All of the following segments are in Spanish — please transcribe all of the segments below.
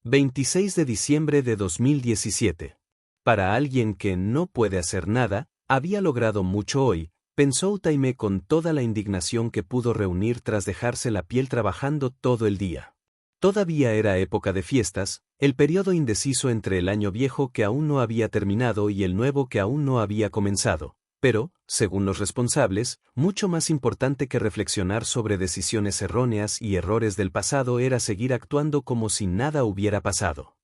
26 de diciembre de 2017. Para alguien que no puede hacer nada, había logrado mucho hoy, pensó Utaime con toda la indignación que pudo reunir tras dejarse la piel trabajando todo el día. Todavía era época de fiestas, el periodo indeciso entre el año viejo que aún no había terminado y el nuevo que aún no había comenzado, pero, según los responsables, mucho más importante que reflexionar sobre decisiones erróneas y errores del pasado era seguir actuando como si nada hubiera pasado.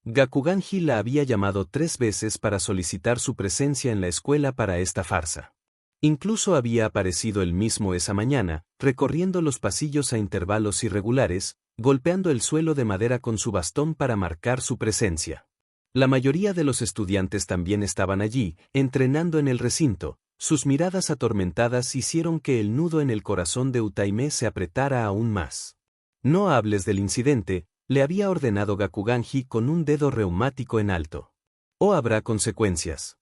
Gakuganji la había llamado 3 veces para solicitar su presencia en la escuela para esta farsa. Incluso había aparecido él mismo esa mañana, recorriendo los pasillos a intervalos irregulares, golpeando el suelo de madera con su bastón para marcar su presencia. La mayoría de los estudiantes también estaban allí, entrenando en el recinto. Sus miradas atormentadas hicieron que el nudo en el corazón de Utaime se apretara aún más. No hables del incidente, le había ordenado Gakuganji con un dedo reumático en alto. ¿O habrá consecuencias?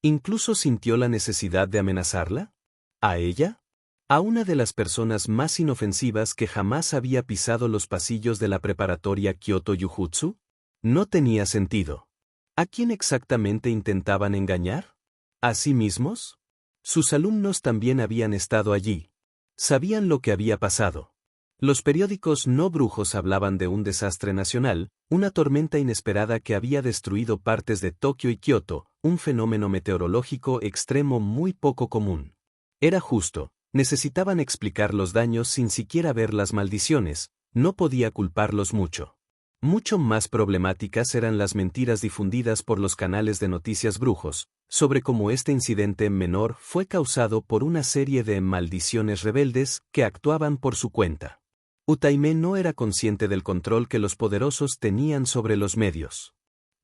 ¿Incluso sintió la necesidad de amenazarla? ¿A ella? ¿A una de las personas más inofensivas que jamás había pisado los pasillos de la preparatoria Kyoto Yujutsu? No tenía sentido. ¿A quién exactamente intentaban engañar? ¿A sí mismos? Sus alumnos también habían estado allí. Sabían lo que había pasado. Los periódicos no brujos hablaban de un desastre nacional, una tormenta inesperada que había destruido partes de Tokio y Kioto, un fenómeno meteorológico extremo muy poco común. Era justo, necesitaban explicar los daños sin siquiera ver las maldiciones, no podía culparlos mucho. Mucho más problemáticas eran las mentiras difundidas por los canales de noticias brujos, sobre cómo este incidente menor fue causado por una serie de maldiciones rebeldes que actuaban por su cuenta. Utaime no era consciente del control que los poderosos tenían sobre los medios.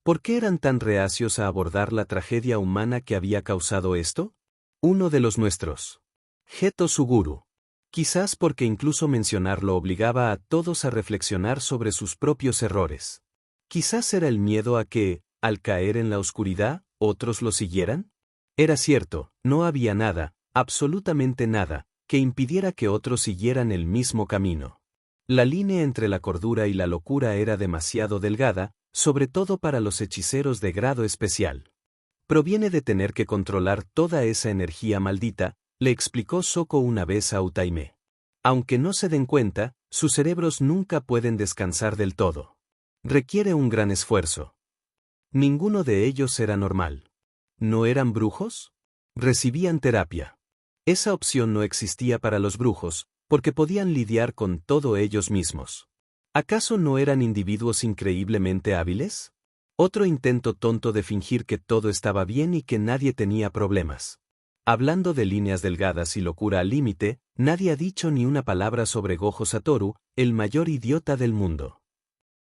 ¿Por qué eran tan reacios a abordar la tragedia humana que había causado esto? Uno de los nuestros. Geto Suguru. Quizás porque incluso mencionarlo obligaba a todos a reflexionar sobre sus propios errores. Quizás era el miedo a que, al caer en la oscuridad, otros lo siguieran. Era cierto, no había nada, absolutamente nada, que impidiera que otros siguieran el mismo camino. La línea entre la cordura y la locura era demasiado delgada, sobre todo para los hechiceros de grado especial. Proviene de tener que controlar toda esa energía maldita, le explicó Soko una vez a Utaime. Aunque no se den cuenta, sus cerebros nunca pueden descansar del todo. Requiere un gran esfuerzo. Ninguno de ellos era normal. ¿No eran brujos? Recibían terapia. Esa opción no existía para los brujos, porque podían lidiar con todo ellos mismos. ¿Acaso no eran individuos increíblemente hábiles? Otro intento tonto de fingir que todo estaba bien y que nadie tenía problemas. Hablando de líneas delgadas y locura al límite, nadie ha dicho ni una palabra sobre Gojo Satoru, el mayor idiota del mundo.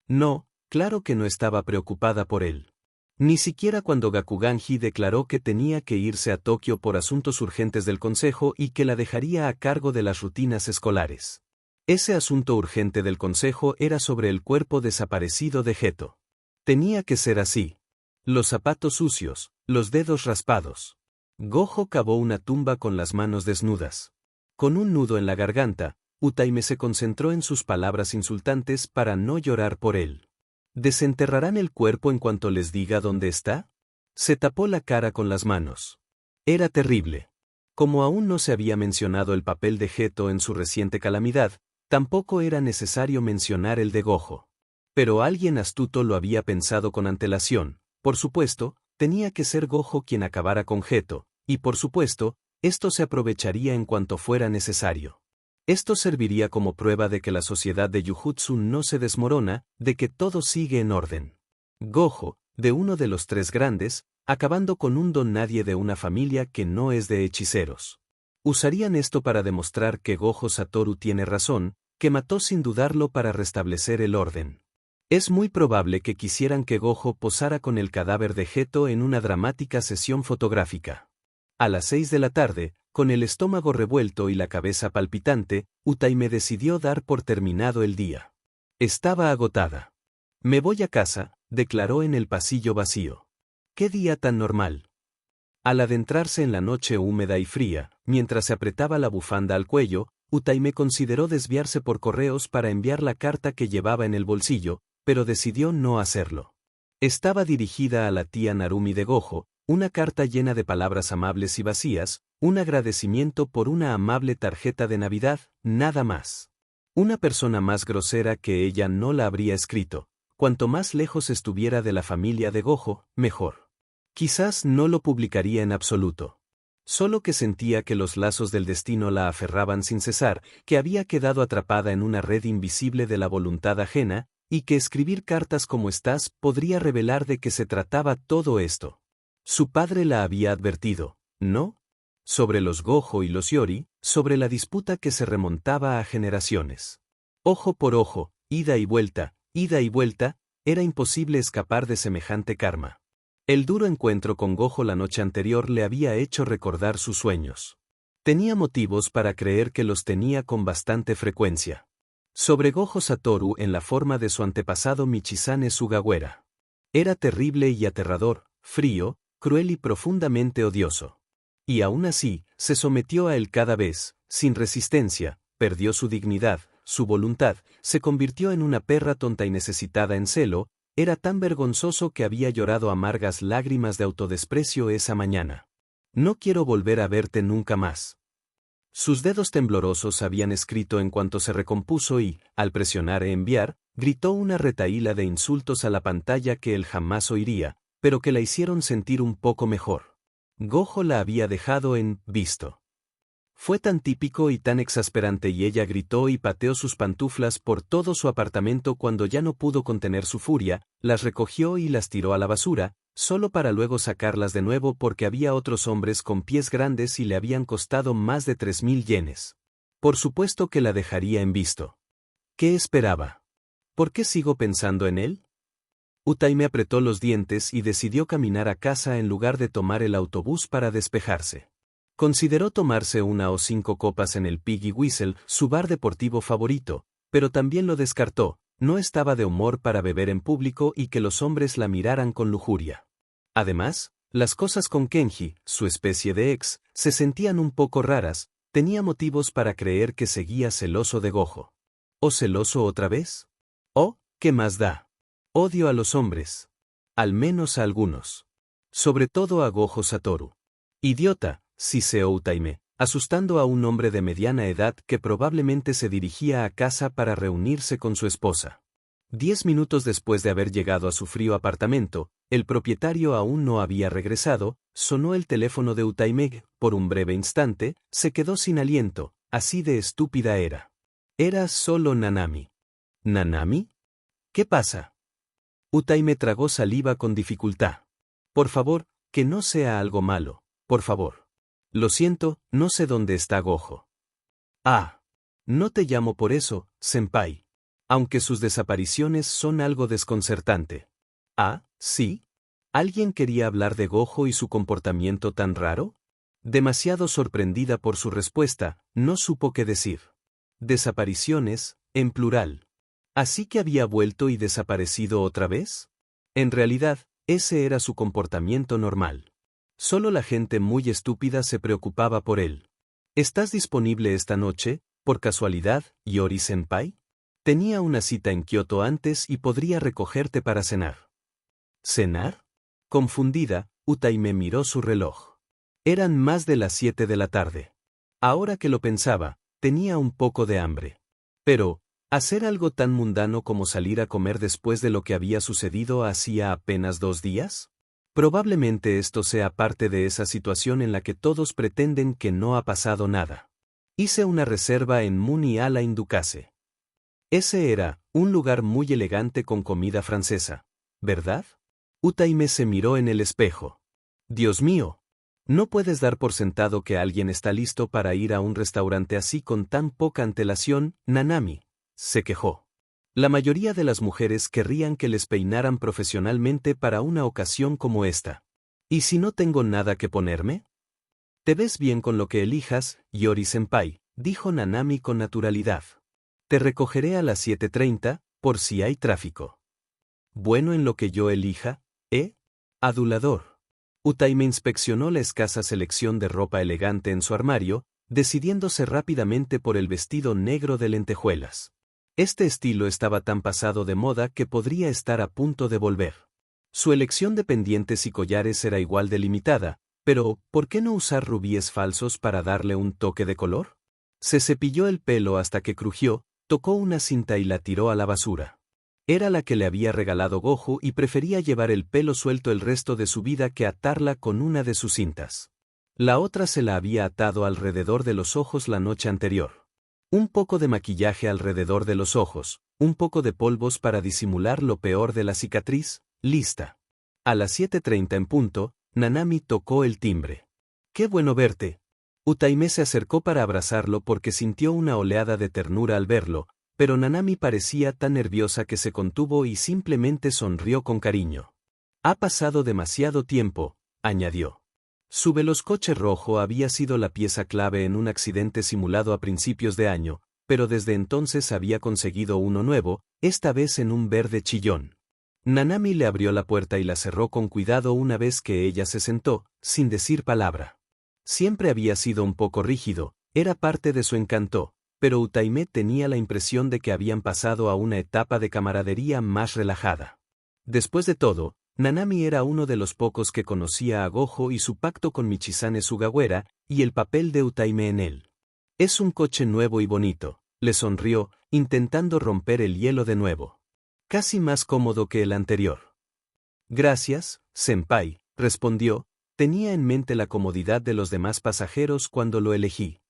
No, claro que no estaba preocupada por él. Ni siquiera cuando Gakuganji declaró que tenía que irse a Tokio por asuntos urgentes del consejo y que la dejaría a cargo de las rutinas escolares. Ese asunto urgente del consejo era sobre el cuerpo desaparecido de Geto. Tenía que ser así. Los zapatos sucios, los dedos raspados. Gojo cavó una tumba con las manos desnudas. Con un nudo en la garganta, Utaime se concentró en sus palabras insultantes para no llorar por él. ¿Desenterrarán el cuerpo en cuanto les diga dónde está? Se tapó la cara con las manos. Era terrible. Como aún no se había mencionado el papel de Geto en su reciente calamidad, tampoco era necesario mencionar el de Gojo. Pero alguien astuto lo había pensado con antelación. Por supuesto, tenía que ser Gojo quien acabara con Geto, y por supuesto, esto se aprovecharía en cuanto fuera necesario. Esto serviría como prueba de que la sociedad de Yujutsu no se desmorona, de que todo sigue en orden. Gojo, de uno de los 3 grandes, acabando con un don nadie de una familia que no es de hechiceros. Usarían esto para demostrar que Gojo Satoru tiene razón, que mató sin dudarlo para restablecer el orden. Es muy probable que quisieran que Gojo posara con el cadáver de Geto en una dramática sesión fotográfica. A las 6 de la tarde, con el estómago revuelto y la cabeza palpitante, Utaime decidió dar por terminado el día. Estaba agotada. Me voy a casa, declaró en el pasillo vacío. ¿Qué día tan normal? Al adentrarse en la noche húmeda y fría, mientras se apretaba la bufanda al cuello, Utaime consideró desviarse por correos para enviar la carta que llevaba en el bolsillo, pero decidió no hacerlo. Estaba dirigida a la tía Narumi de Gojo, una carta llena de palabras amables y vacías, un agradecimiento por una amable tarjeta de Navidad, nada más. Una persona más grosera que ella no la habría escrito. Cuanto más lejos estuviera de la familia de Gojo, mejor. Quizás no lo publicaría en absoluto. Solo que sentía que los lazos del destino la aferraban sin cesar, que había quedado atrapada en una red invisible de la voluntad ajena, y que escribir cartas como estas podría revelar de qué se trataba todo esto. Su padre la había advertido, ¿no? Sobre los Gojo y los Yori, sobre la disputa que se remontaba a generaciones. Ojo por ojo, ida y vuelta, era imposible escapar de semejante karma. El duro encuentro con Gojo la noche anterior le había hecho recordar sus sueños. Tenía motivos para creer que los tenía con bastante frecuencia. Sobre Gojo Satoru en la forma de su antepasado Michizane Sugawara. Era terrible y aterrador, frío, cruel y profundamente odioso. Y aún así, se sometió a él cada vez, sin resistencia, perdió su dignidad, su voluntad, se convirtió en una perra tonta y necesitada en celo, era tan vergonzoso que había llorado amargas lágrimas de autodesprecio esa mañana. No quiero volver a verte nunca más. Sus dedos temblorosos habían escrito en cuanto se recompuso y, al presionar e enviar, gritó una retahíla de insultos a la pantalla que él jamás oiría, pero que la hicieron sentir un poco mejor. Gojo la había dejado en visto. Fue tan típico y tan exasperante y ella gritó y pateó sus pantuflas por todo su apartamento cuando ya no pudo contener su furia, las recogió y las tiró a la basura, solo para luego sacarlas de nuevo porque había otros hombres con pies grandes y le habían costado más de 3.000 yenes. Por supuesto que la dejaría en visto. ¿Qué esperaba? ¿Por qué sigo pensando en él? Utaime apretó los dientes y decidió caminar a casa en lugar de tomar el autobús para despejarse. Consideró tomarse 1 o 5 copas en el Piggy Whistle, su bar deportivo favorito, pero también lo descartó, no estaba de humor para beber en público y que los hombres la miraran con lujuria. Además, las cosas con Kenji, su especie de ex, se sentían un poco raras, tenía motivos para creer que seguía celoso de Gojo. ¿O celoso otra vez? ¿O, qué más da? Odio a los hombres. Al menos a algunos. Sobre todo a Gojo Satoru. Idiota, siseó Utaime, asustando a un hombre de mediana edad que probablemente se dirigía a casa para reunirse con su esposa. 10 minutos después de haber llegado a su frío apartamento, el propietario aún no había regresado, sonó el teléfono de Utaime, por un breve instante, se quedó sin aliento, así de estúpida era. Era solo Nanami. ¿Nanami? ¿Qué pasa? Utaime tragó saliva con dificultad. Por favor, que no sea algo malo, por favor. Lo siento, no sé dónde está Gojo. Ah. No te llamo por eso, senpai. Aunque sus desapariciones son algo desconcertante. Ah, ¿sí? ¿Alguien quería hablar de Gojo y su comportamiento tan raro? Demasiado sorprendida por su respuesta, no supo qué decir. Desapariciones, en plural. ¿Así que había vuelto y desaparecido otra vez? En realidad, ese era su comportamiento normal. Solo la gente muy estúpida se preocupaba por él. ¿Estás disponible esta noche, por casualidad, Yori-senpai? Tenía una cita en Kioto antes y podría recogerte para cenar. ¿Cenar? Confundida, Utaime miró su reloj. Eran más de las 7 de la tarde. Ahora que lo pensaba, tenía un poco de hambre. Pero, ¿hacer algo tan mundano como salir a comer después de lo que había sucedido hacía apenas 2 días? Probablemente esto sea parte de esa situación en la que todos pretenden que no ha pasado nada. Hice una reserva en Muni Alain Ducasse. Ese era, un lugar muy elegante con comida francesa, ¿verdad? Utaime se miró en el espejo. Dios mío. No puedes dar por sentado que alguien está listo para ir a un restaurante así con tan poca antelación, Nanami, se quejó. La mayoría de las mujeres querrían que les peinaran profesionalmente para una ocasión como esta. ¿Y si no tengo nada que ponerme? Te ves bien con lo que elijas, Yori-senpai, dijo Nanami con naturalidad. Te recogeré a las 7:30, por si hay tráfico. Bueno en lo que yo elija, ¿eh? Adulador. Utaime inspeccionó la escasa selección de ropa elegante en su armario, decidiéndose rápidamente por el vestido negro de lentejuelas. Este estilo estaba tan pasado de moda que podría estar a punto de volver. Su elección de pendientes y collares era igual de limitada, pero ¿por qué no usar rubíes falsos para darle un toque de color? Se cepilló el pelo hasta que crujió, tocó una cinta y la tiró a la basura. Era la que le había regalado Gojo y prefería llevar el pelo suelto el resto de su vida que atarla con una de sus cintas. La otra se la había atado alrededor de los ojos la noche anterior. Un poco de maquillaje alrededor de los ojos, un poco de polvos para disimular lo peor de la cicatriz, lista. A las 7:30 en punto, Nanami tocó el timbre. ¡Qué bueno verte! Utaime se acercó para abrazarlo porque sintió una oleada de ternura al verlo, pero Nanami parecía tan nerviosa que se contuvo y simplemente sonrió con cariño. Ha pasado demasiado tiempo, añadió. Su veloz coche rojo había sido la pieza clave en un accidente simulado a principios de año, pero desde entonces había conseguido uno nuevo, esta vez en un verde chillón. Nanami le abrió la puerta y la cerró con cuidado una vez que ella se sentó, sin decir palabra. Siempre había sido un poco rígido, era parte de su encanto, pero Utaime tenía la impresión de que habían pasado a una etapa de camaradería más relajada. Después de todo, Nanami era uno de los pocos que conocía a Gojo y su pacto con Michizane Sugawara, y el papel de Utaime en él. Es un coche nuevo y bonito, le sonrió, intentando romper el hielo de nuevo. Casi más cómodo que el anterior. Gracias, senpai, respondió, tenía en mente la comodidad de los demás pasajeros cuando lo elegí.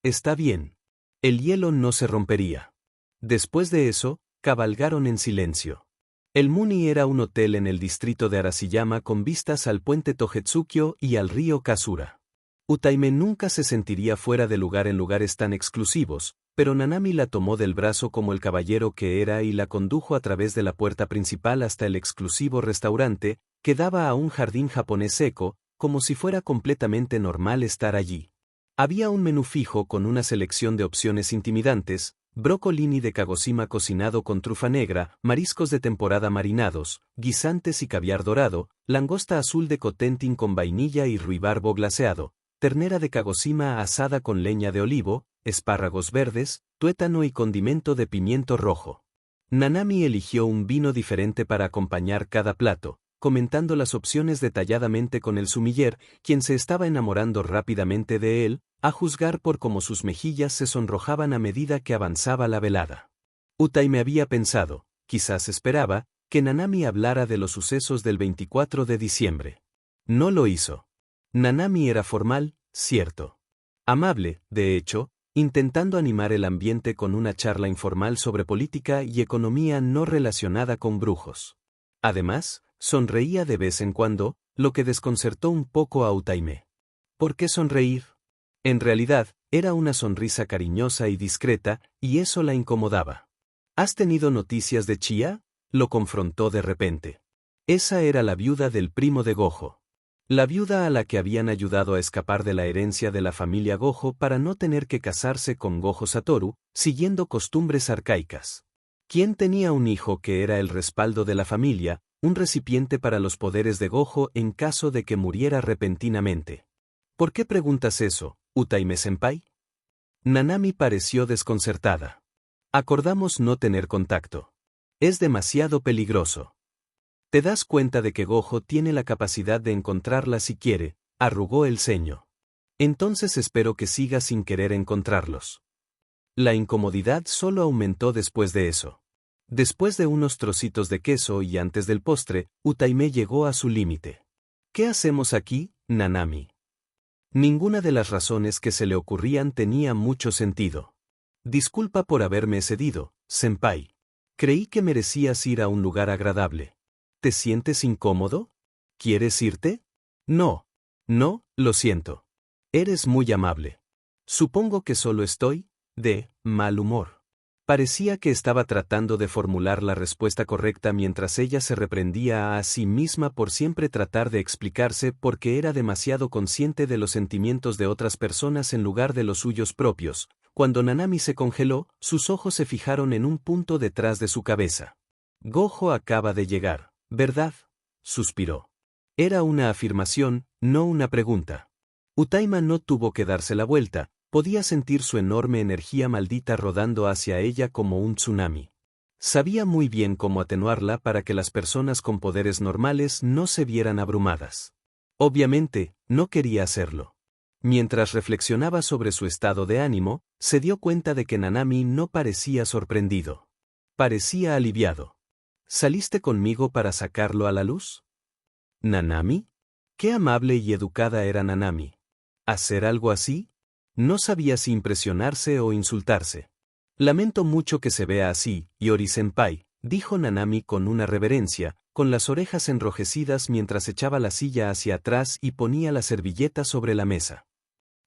Está bien. El hielo no se rompería. Después de eso, cabalgaron en silencio. El Muni era un hotel en el distrito de Arashiyama con vistas al puente Togetsukyo y al río Kasura. Utaime nunca se sentiría fuera de lugar en lugares tan exclusivos, pero Nanami la tomó del brazo como el caballero que era y la condujo a través de la puerta principal hasta el exclusivo restaurante, que daba a un jardín japonés seco, como si fuera completamente normal estar allí. Había un menú fijo con una selección de opciones intimidantes, brócolini de Kagoshima cocinado con trufa negra, mariscos de temporada marinados, guisantes y caviar dorado, langosta azul de Cotentin con vainilla y ruibarbo glaseado, ternera de Kagoshima asada con leña de olivo, espárragos verdes, tuétano y condimento de pimiento rojo. Nanami eligió un vino diferente para acompañar cada plato, comentando las opciones detalladamente con el sumiller, quien se estaba enamorando rápidamente de él, a juzgar por cómo sus mejillas se sonrojaban a medida que avanzaba la velada. Utaime había pensado, quizás esperaba, que Nanami hablara de los sucesos del 24 de diciembre. No lo hizo. Nanami era formal, cierto. Amable, de hecho, intentando animar el ambiente con una charla informal sobre política y economía no relacionada con brujos. Además, sonreía de vez en cuando, lo que desconcertó un poco a Utaime. ¿Por qué sonreír? En realidad, era una sonrisa cariñosa y discreta, y eso la incomodaba. ¿Has tenido noticias de Chía? Lo confrontó de repente. Esa era la viuda del primo de Gojo. La viuda a la que habían ayudado a escapar de la herencia de la familia Gojo para no tener que casarse con Gojo Satoru, siguiendo costumbres arcaicas. ¿Quién tenía un hijo que era el respaldo de la familia, un recipiente para los poderes de Gojo en caso de que muriera repentinamente? ¿Por qué preguntas eso, Utaime-senpai? Nanami pareció desconcertada. Acordamos no tener contacto. Es demasiado peligroso. ¿Te das cuenta de que Gojo tiene la capacidad de encontrarla si quiere? Arrugó el ceño. Entonces espero que siga sin querer encontrarlos. La incomodidad solo aumentó después de eso. Después de unos trocitos de queso y antes del postre, Utaime llegó a su límite. ¿Qué hacemos aquí, Nanami? Ninguna de las razones que se le ocurrían tenía mucho sentido. Disculpa por haberme cedido, senpai. Creí que merecías ir a un lugar agradable. ¿Te sientes incómodo? ¿Quieres irte? No. No, lo siento. Eres muy amable. Supongo que solo estoy, de, mal humor. Parecía que estaba tratando de formular la respuesta correcta mientras ella se reprendía a sí misma por siempre tratar de explicarse porque era demasiado consciente de los sentimientos de otras personas en lugar de los suyos propios. Cuando Nanami se congeló, sus ojos se fijaron en un punto detrás de su cabeza. Gojo acaba de llegar, ¿verdad? Suspiró. Era una afirmación, no una pregunta. Utaima no tuvo que darse la vuelta, Podía sentir su enorme energía maldita rodando hacia ella como un tsunami. Sabía muy bien cómo atenuarla para que las personas con poderes normales no se vieran abrumadas. Obviamente, no quería hacerlo. Mientras reflexionaba sobre su estado de ánimo, se dio cuenta de que Nanami no parecía sorprendido. Parecía aliviado. ¿Saliste conmigo para sacarlo a la luz? ¿Nanami? Qué amable y educada era Nanami. ¿Hacer algo así? No sabía si impresionarse o insultarse. Lamento mucho que se vea así, Iori-senpai, dijo Nanami con una reverencia, con las orejas enrojecidas mientras echaba la silla hacia atrás y ponía la servilleta sobre la mesa.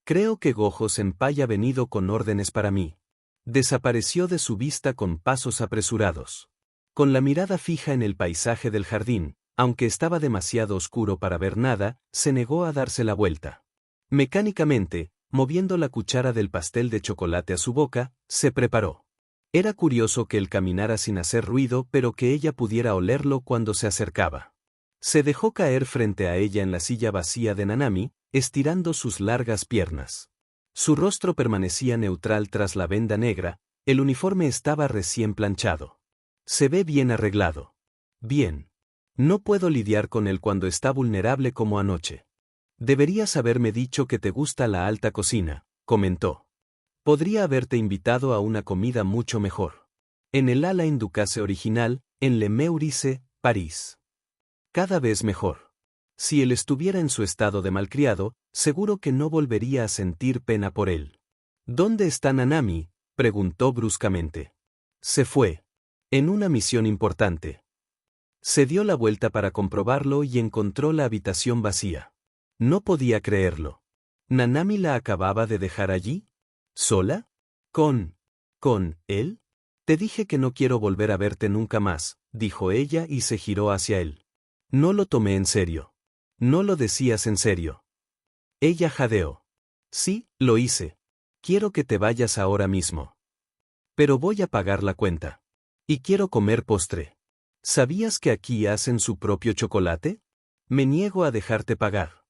Creo que Gojo-senpai ha venido con órdenes para mí. Desapareció de su vista con pasos apresurados. Con la mirada fija en el paisaje del jardín, aunque estaba demasiado oscuro para ver nada, se negó a darse la vuelta. Mecánicamente, moviendo la cuchara del pastel de chocolate a su boca, se preparó. Era curioso que él caminara sin hacer ruido pero que ella pudiera olerlo cuando se acercaba. Se dejó caer frente a ella en la silla vacía de Nanami, estirando sus largas piernas. Su rostro permanecía neutral tras la venda negra, el uniforme estaba recién planchado. Se ve bien arreglado. Bien. No puedo lidiar con él cuando está vulnerable como anoche. Deberías haberme dicho que te gusta la alta cocina, comentó. Podría haberte invitado a una comida mucho mejor. En el Alain Ducasse original, en Le Meurice, París. Cada vez mejor. Si él estuviera en su estado de malcriado, seguro que no volvería a sentir pena por él. ¿Dónde está Nanami?, preguntó bruscamente. Se fue. En una misión importante. Se dio la vuelta para comprobarlo y encontró la habitación vacía. No podía creerlo. ¿Nanami la acababa de dejar allí? ¿Sola? ¿Con él? Te dije que no quiero volver a verte nunca más, dijo ella y se giró hacia él. No lo tomé en serio. No lo decías en serio. Ella jadeó. Sí, lo hice. Quiero que te vayas ahora mismo. Pero voy a pagar la cuenta. Y quiero comer postre. ¿Sabías que aquí hacen su propio chocolate? Me niego a dejarte pagar.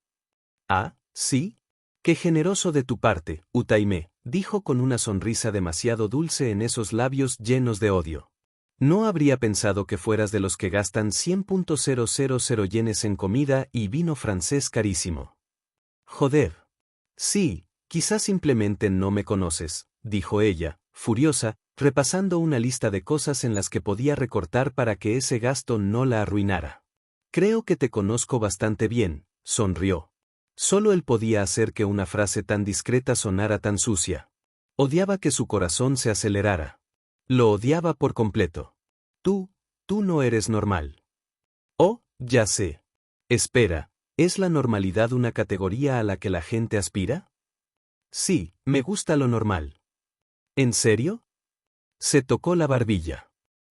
Ah, ¿sí? Qué generoso de tu parte, Utaime, dijo con una sonrisa demasiado dulce en esos labios llenos de odio. No habría pensado que fueras de los que gastan 100.000 yenes en comida y vino francés carísimo. Joder. Sí, quizás simplemente no me conoces, dijo ella, furiosa, repasando una lista de cosas en las que podía recortar para que ese gasto no la arruinara. Creo que te conozco bastante bien, sonrió. Solo él podía hacer que una frase tan discreta sonara tan sucia. Odiaba que su corazón se acelerara. Lo odiaba por completo. Tú no eres normal. Oh, ya sé. Espera, ¿es la normalidad una categoría a la que la gente aspira? Sí, me gusta lo normal. ¿En serio? Se tocó la barbilla.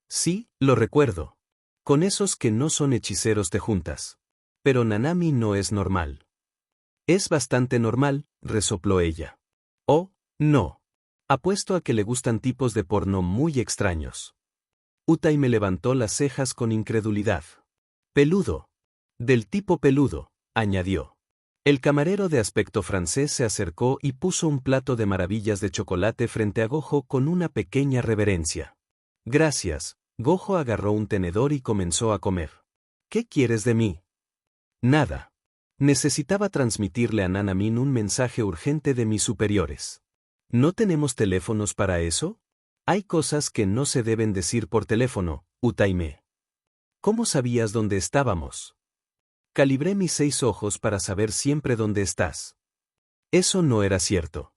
Sí, lo recuerdo. Con esos que no son hechiceros te juntas. Pero Nanami no es normal. Es bastante normal, resopló ella. Oh, no. Apuesto a que le gustan tipos de porno muy extraños. Utaime levantó las cejas con incredulidad. Peludo. Del tipo peludo, añadió. El camarero de aspecto francés se acercó y puso un plato de maravillas de chocolate frente a Gojo con una pequeña reverencia. Gracias. Gojo agarró un tenedor y comenzó a comer. ¿Qué quieres de mí? Nada. Necesitaba transmitirle a Nanamin un mensaje urgente de mis superiores. ¿No tenemos teléfonos para eso? Hay cosas que no se deben decir por teléfono, Utaime. ¿Cómo sabías dónde estábamos? Calibré mis 6 ojos para saber siempre dónde estás. Eso no era cierto.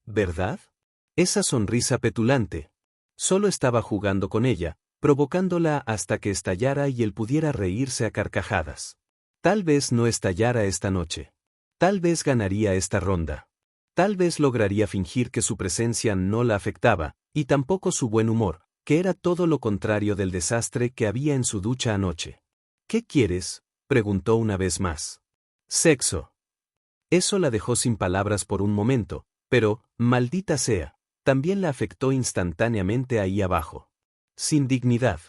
¿Verdad? Esa sonrisa petulante. Solo estaba jugando con ella, provocándola hasta que estallara y él pudiera reírse a carcajadas. Tal vez no estallara esta noche. Tal vez ganaría esta ronda. Tal vez lograría fingir que su presencia no la afectaba, y tampoco su buen humor, que era todo lo contrario del desastre que había en su ducha anoche. ¿Qué quieres?, preguntó una vez más. Sexo. Eso la dejó sin palabras por un momento, pero, maldita sea, también la afectó instantáneamente ahí abajo. Sin dignidad.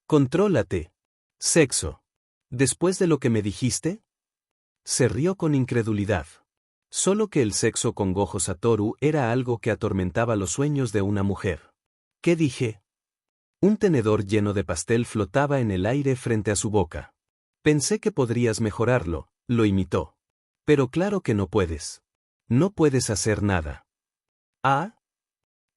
Contrólate. Sexo. ¿Después de lo que me dijiste? Se rió con incredulidad. Solo que el sexo con Gojo Satoru era algo que atormentaba los sueños de una mujer. ¿Qué dije? Un tenedor lleno de pastel flotaba en el aire frente a su boca. Pensé que podrías mejorarlo, lo imitó. Pero claro que no puedes. No puedes hacer nada. ¿Ah?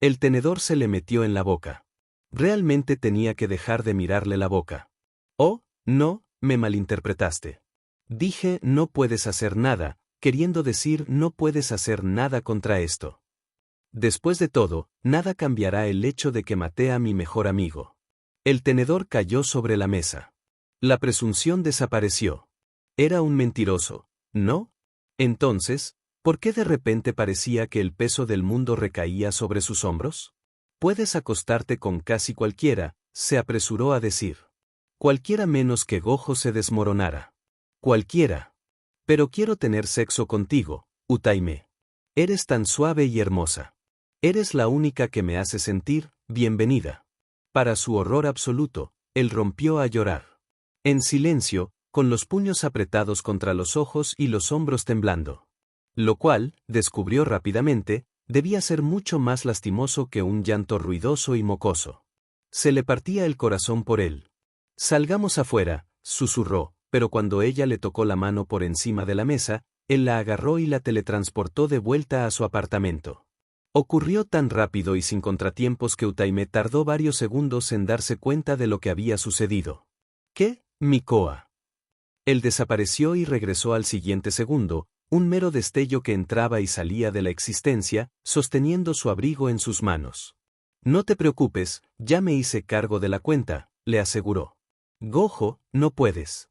El tenedor se le metió en la boca. Realmente tenía que dejar de mirarle la boca. Oh, no, me malinterpretaste. Dije no puedes hacer nada, queriendo decir no puedes hacer nada contra esto. Después de todo, nada cambiará el hecho de que maté a mi mejor amigo. El tenedor cayó sobre la mesa. La presunción desapareció. Era un mentiroso, ¿no? Entonces, ¿por qué de repente parecía que el peso del mundo recaía sobre sus hombros? Puedes acostarte con casi cualquiera, se apresuró a decir. Cualquiera menos que Gojo se desmoronara. Cualquiera. Pero quiero tener sexo contigo, Utaime. Eres tan suave y hermosa. Eres la única que me hace sentir bienvenida. Para su horror absoluto, él rompió a llorar. En silencio, con los puños apretados contra los ojos y los hombros temblando. Lo cual, descubrió rápidamente, debía ser mucho más lastimoso que un llanto ruidoso y mocoso. Se le partía el corazón por él. Salgamos afuera, susurró, pero cuando ella le tocó la mano por encima de la mesa, él la agarró y la teletransportó de vuelta a su apartamento. Ocurrió tan rápido y sin contratiempos que Utaime tardó varios segundos en darse cuenta de lo que había sucedido. ¿Qué, Mikoa? Él desapareció y regresó al siguiente segundo, un mero destello que entraba y salía de la existencia, sosteniendo su abrigo en sus manos. No te preocupes, ya me hice cargo de la cuenta, le aseguró. Gojo, no puedes.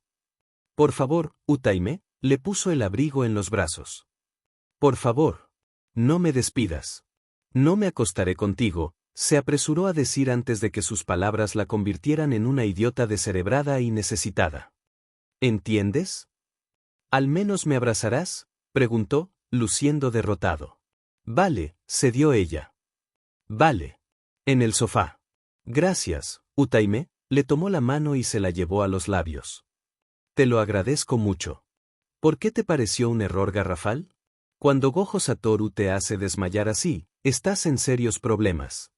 Por favor, Utaime, le puso el abrigo en los brazos. Por favor. No me despidas. No me acostaré contigo, se apresuró a decir antes de que sus palabras la convirtieran en una idiota descerebrada y necesitada. ¿Entiendes? ¿Al menos me abrazarás?, preguntó, luciendo derrotado. Vale, cedió ella. Vale. En el sofá. Gracias, Utaime, le tomó la mano y se la llevó a los labios. Te lo agradezco mucho. ¿Por qué te pareció un error garrafal? Cuando Gojo Satoru te hace desmayar así, estás en serios problemas.